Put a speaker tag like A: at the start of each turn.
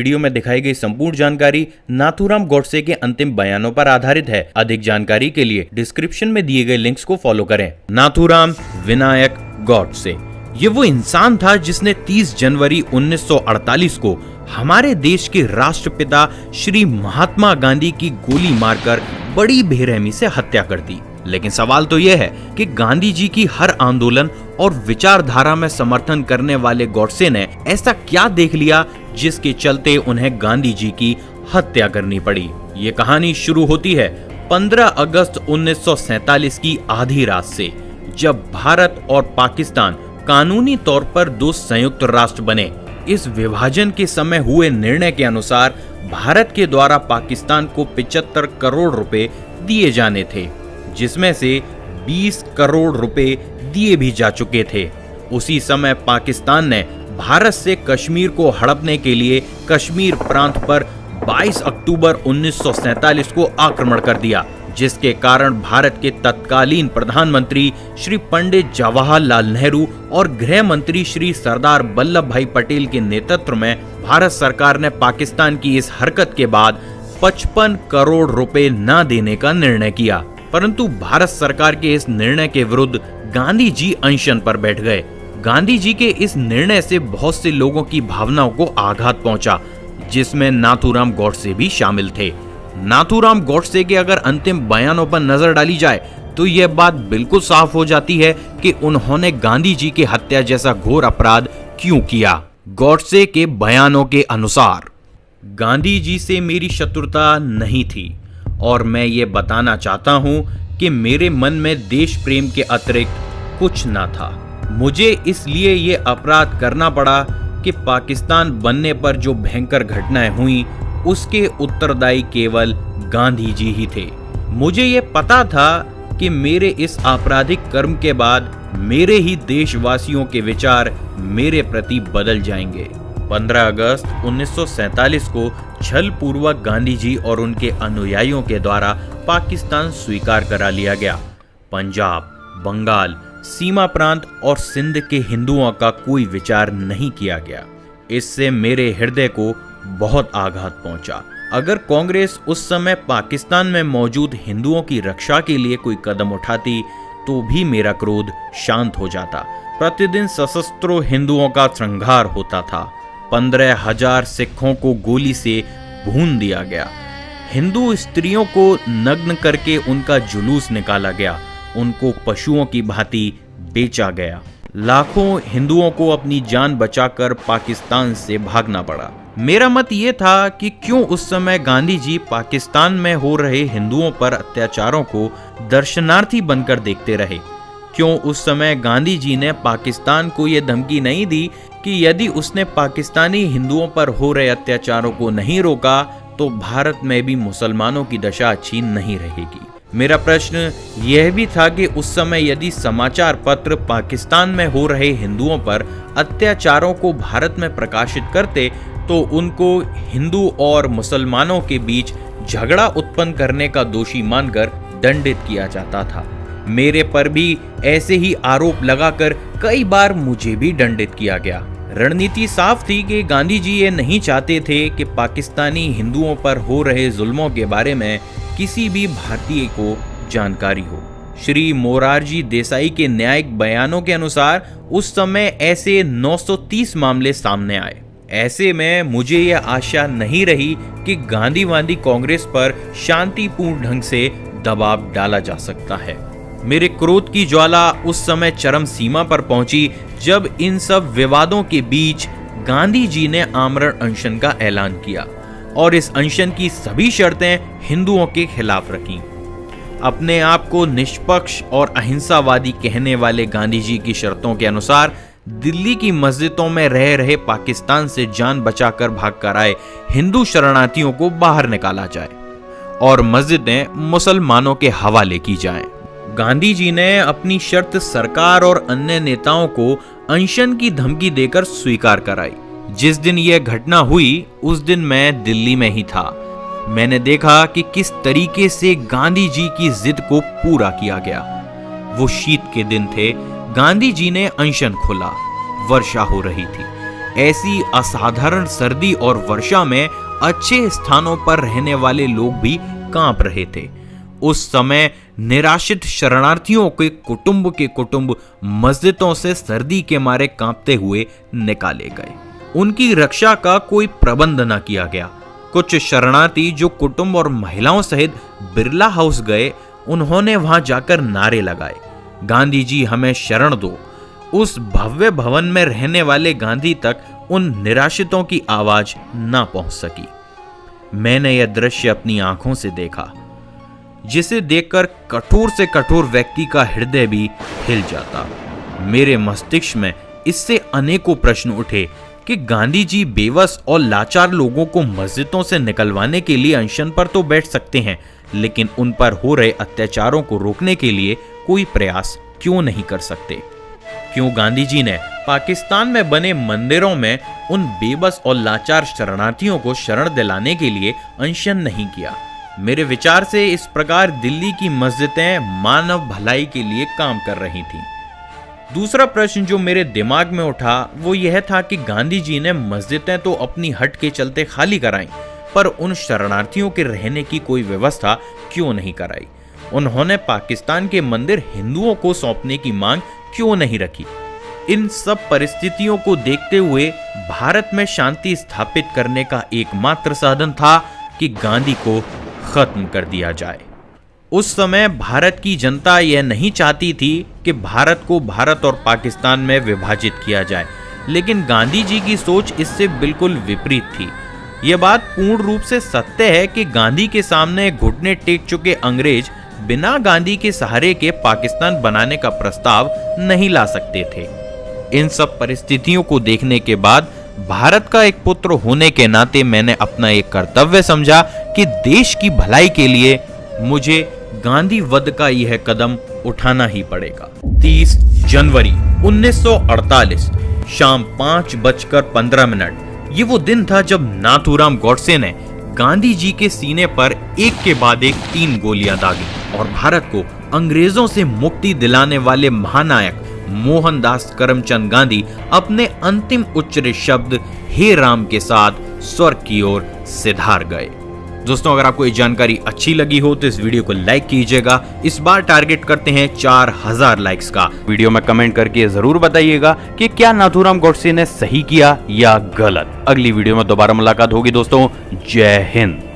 A: Video में दिखाई गई संपूर्ण जानकारी नाथूराम गॉडसे के अंतिम बयानों पर आधारित है। अधिक जानकारी के लिए डिस्क्रिप्शन में दिए गए लिंक्स को फॉलो करें। नाथूराम विनायक गॉडसे ये वो इंसान था जिसने 30 जनवरी 1948 को हमारे देश के राष्ट्रपिता श्री महात्मा गांधी की गोली मारकर बड़ी बेरहमी से हत्या कर दी। लेकिन सवाल तो यह है कि गांधी जी की हर आंदोलन और विचारधारा में समर्थन करने वाले गॉडसे ने ऐसा क्या देख लिया जिसके चलते उन्हें गांधी जी की हत्या करनी पड़ी। ये कहानी शुरू होती है 15 अगस्त 1947 की आधी रात से, जब भारत और पाकिस्तान कानूनी तौर पर दो संयुक्त राष्ट्र बने। इस विभाजन के समय हुए निर्णय के अनुसार भारत के द्वारा पाकिस्तान को 75 करोड़ रुपए दिए जाने थे, जिसमें से 20 करोड़ रुपए दिए भी जा चुके थे। उसी समय पाकिस्तान ने भारत से कश्मीर को हड़पने के लिए कश्मीर प्रांत पर 22 अक्टूबर 1947 को आक्रमण कर दिया, जिसके कारण भारत के तत्कालीन प्रधानमंत्री श्री पंडित जवाहरलाल नेहरू और गृह मंत्री श्री सरदार वल्लभ भाई पटेल के नेतृत्व में भारत सरकार ने पाकिस्तान की इस हरकत के बाद 55 करोड़ रुपए न देने का निर्णय किया। परंतु भारत सरकार के इस निर्णय के विरुद्ध गांधी जी अनशन पर बैठ गए। गांधी जी के इस निर्णय से बहुत से लोगों की भावनाओं को आघात पहुंचा, जिसमें नाथूराम गॉडसे भी शामिल थे। नाथूराम गॉडसे के अगर अंतिम बयानों पर नजर डाली जाए तो यह बात बिल्कुल साफ हो जाती है कि उन्होंने गांधी जी की हत्या जैसा घोर अपराध क्यों किया। गॉडसे के बयानों के अनुसार गांधी जी से मेरी शत्रुता नहीं थी और मैं ये बताना चाहता हूं कि मेरे मन में देश प्रेम के अतिरिक्त कुछ ना था। मुझे इसलिए ये अपराध करना पड़ा कि पाकिस्तान बनने पर जो भयंकर घटनाएं हुई उसके उत्तरदायी केवल गांधी जी ही थे। मुझे ये पता था कि मेरे इस आपराधिक कर्म के बाद मेरे ही देशवासियों के विचार मेरे प्रति बदल जाएंगे। 15 अगस्त 1947 को छल पूर्वक गांधी जी और उनके अनुयायियों के द्वारा पाकिस्तान स्वीकार करा लिया गया। पंजाब, बंगाल, सीमा प्रांत और सिंध के हिंदुओं का कोई विचार नहीं किया गया। इससे मेरे हृदय को बहुत आघात पहुंचा। अगर कांग्रेस उस समय पाकिस्तान में मौजूद हिंदुओं की रक्षा के लिए कोई कदम उठाती तो भी मेरा क्रोध शांत हो जाता। प्रतिदिन सशस्त्रों हिंदुओं का संहार होता था। 15,000 सिखों को गोली से भून दिया गया। हिंदू स्त्रियों को नग्न करके उनका जुलूस निकाला गया। उनको पशुओं की भांति बेचा गया। लाखों हिंदुओं को अपनी जान बचाकर पाकिस्तान से भागना पड़ा। मेरा मत ये था कि क्यों उस समय गांधी जी पाकिस्तान में हो रहे हिंदुओं पर अत्याचारों को दर्शनार्थी बनकर देखते रहे। क्यों उस समय गांधी जी ने पाकिस्तान को यह धमकी नहीं दी कि यदि उसने पाकिस्तानी हिंदुओं पर हो रहे अत्याचारों को नहीं रोका तो भारत में भी मुसलमानों की दशा अच्छी नहीं रहेगी। मेरा प्रश्न यह भी था कि उस समय यदि समाचार पत्र पाकिस्तान में हो रहे हिंदुओं पर अत्याचारों को भारत में प्रकाशित करते तो उनको हिंदू और मुसलमानों के बीच झगड़ा उत्पन्न करने का दोषी मानकर दंडित किया जाता था। मेरे पर भी ऐसे ही आरोप लगाकर कई बार मुझे भी दंडित किया गया। रणनीति साफ थी कि गांधी जी ये नहीं चाहते थे कि पाकिस्तानी हिंदुओं पर हो रहे जुल्मों के बारे में किसी भी भारतीय को जानकारी हो। श्री मोरारजी देसाई के न्यायिक बयानों के अनुसार उस समय ऐसे 930 मामले सामने आए। ऐसे में मुझे यह आशा नहीं रही कि गांधीवादी कांग्रेस पर शांतिपूर्ण ढंग से दबाव डाला जा सकता है। मेरे क्रोध की ज्वाला उस समय चरम सीमा पर पहुंची जब इन सब विवादों के बीच गांधी जी ने आमरण अनशन का ऐलान किया और इस अनशन की सभी शर्तें हिंदुओं के खिलाफ रखीं। अपने आप को निष्पक्ष और अहिंसावादी कहने वाले गांधी जी की शर्तों के अनुसार दिल्ली की मस्जिदों में रह रहे पाकिस्तान से जान बचाकर भागकर आए हिंदू शरणार्थियों को बाहर निकाला जाए और मस्जिदें मुसलमानों के हवाले की जाएं। गांधी जी ने अपनी शर्त सरकार और अन्य नेताओं को अनशन की धमकी देकर स्वीकार कराई। जिस दिन यह घटना हुई उस दिन मैं दिल्ली में ही था। मैंने देखा कि किस तरीके से गांधी जी की जिद को पूरा किया गया। वो शीत के दिन थे। गांधी जी ने अनशन खोला। वर्षा हो रही थी। ऐसी असाधारण सर्दी और वर्षा में अच्छे स्थानों पर रहने वाले लोग भी कांप रहे थे। उस समय निराश्रित शरणार्थियों के कुटुंब मस्जिदों से सर्दी के मारे कांपते हुए निकाले गए। उनकी रक्षा का कोई प्रबंध न किया गया। कुछ शरणार्थी जो कुटुंब और महिलाओं सहित बिरला हाउस गए, उन्होंने वहां जाकर नारे लगाए, गांधी जी हमें शरण दो। उस भव्य भवन में रहने वाले गांधी तक उन निराश्रितों की आवाज ना पहुंच सकी। मैंने यह दृश्य अपनी आंखों से देखा, जिसे देखकर कठोर से कठोर व्यक्ति का हृदय भी हिल जाता। मेरे मस्तिष्क में इससे अनेकों प्रश्न उठे कि गांधी जी बेबस और लाचार लोगों को मस्जिदों से निकलवाने के लिए अनशन पर तो बैठ सकते हैं, लेकिन उन पर हो रहे अत्याचारों को रोकने के लिए कोई प्रयास क्यों नहीं कर सकते? क्यों गांधी जी ने पाकिस्तान में बने मंदिरों में उन बेबस और लाचार शरणार्थियों को शरण दिलाने के लिए अनशन नहीं किया? मेरे विचार से इस प्रकार दिल्ली की मस्जिदें मानव भलाई के लिए काम कर रही थीं। दूसरा प्रश्न जो मेरे दिमाग में उठा वो यह था कि गांधी जी ने मस्जिदें तो अपनी हट के चलते खाली कराई, पर उन शरणार्थियों के रहने की कोई व्यवस्था क्यों नहीं कराई? उन्होंने पाकिस्तान के मंदिर हिंदुओं को सौंपने की मांग क्यों नहीं रखी? इन सब परिस्थितियों को देखते हुए भारत में शांति स्थापित करने का एकमात्र साधन था कि गांधी को खत्म कर दिया जाए। उस समय भारत की जनता यह नहीं चाहती थी कि भारत को भारत और पाकिस्तान में विभाजित किया जाए, लेकिन गांधी जी की सोच इससे बिल्कुल विपरीत थी। यह बात पूर्ण रूप से सत्य है कि गांधी के सामने घुटने टेक चुके अंग्रेज बिना गांधी के सहारे के पाकिस्तान बनाने का प्रस्ताव नहीं ला सकते थे। इन सब परिस्थितियों को देखने के बाद भारत का एक पुत्र होने के नाते मैंने अपना एक कर्तव्य समझा कि देश की भलाई के लिए मुझे गांधी वध का यह कदम उठाना ही पड़ेगा। 30 जनवरी 1948 शाम 5:15 ये वो दिन था जब नाथूराम गॉडसे ने गांधी जी के सीने पर एक के बाद एक 3 गोलियां दागी और भारत को अंग्रेजों से मुक्ति दिलाने वाले महानायक मोहनदास करमचंद गांधी अपने अंतिम उच्चारित शब्द हे राम के साथ स्वर्ग की ओर सिधार गए। दोस्तों, अगर आपको ये जानकारी अच्छी लगी हो तो इस वीडियो को लाइक कीजिएगा। इस बार टारगेट करते हैं 4000 लाइक्स का। वीडियो में कमेंट करके जरूर बताइएगा कि क्या नाथूराम गॉडसे ने सही किया या गलत। अगली वीडियो में दोबारा मुलाकात होगी दोस्तों। जय हिंद।